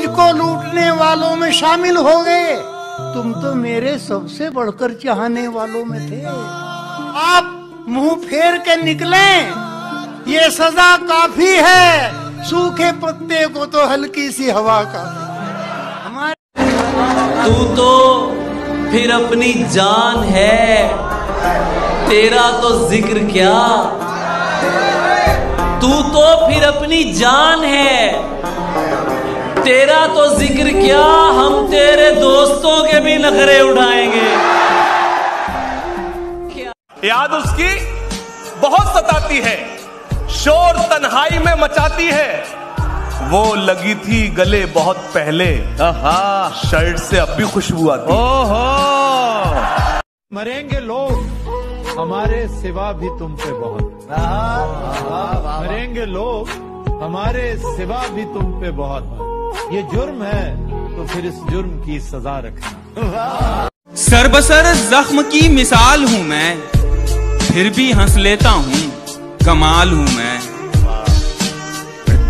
मुझको लूटने वालों में शामिल हो गए। तुम तो मेरे सबसे बढ़कर चाहने वालों में थे। आप मुंह फेर के निकले, ये सजा काफी है। सूखे पत्ते को तो हल्की सी हवा का। तू तो फिर अपनी जान है, तेरा तो जिक्र क्या। तू तो फिर अपनी जान है, तेरा तो जिक्र क्या। हम तेरे दोस्तों के भी नखरे उठाएंगे। याद उसकी बहुत सताती है, शोर तन्हाई में मचाती है। वो लगी थी गले बहुत पहले, शर्ट से अब भी खुशबू आती। ओहो, मरेंगे लोग हमारे सिवा भी तुम पे बहुत। मरेंगे लोग हमारे सिवा भी तुम पे बहुत। ये जुर्म है तो फिर इस जुर्म की सजा रखना। सरबसर जख्म की मिसाल हूँ मैं, फिर भी हंस लेता हूँ, कमाल हूँ मैं।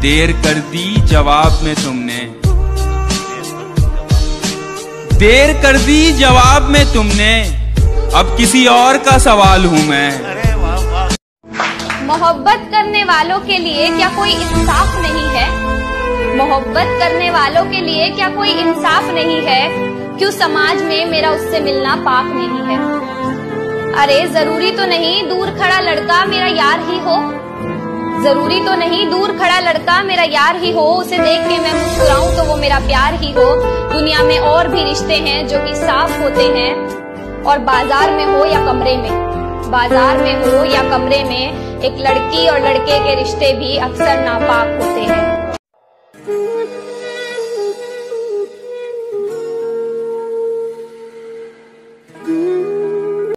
देर कर दी जवाब में तुमने, देर कर दी जवाब में तुमने, अब किसी और का सवाल हूँ मैं। मोहब्बत करने वालों के लिए क्या कोई इंसाफ नहीं है? मोहब्बत करने वालों के लिए क्या कोई इंसाफ नहीं है? क्यों समाज में मेरा उससे मिलना पाक नहीं है? अरे जरूरी तो नहीं दूर खड़ा लड़का मेरा यार ही हो, जरूरी तो नहीं दूर खड़ा लड़का मेरा यार ही हो। उसे देख के मैं मुस्कुराऊं तो वो मेरा प्यार ही हो। दुनिया में और भी रिश्ते हैं जो कि साफ होते हैं, और बाजार में हो या कमरे में, बाजार में हो या कमरे में, एक लड़की और लड़के के रिश्ते भी अक्सर नापाक होते हैं।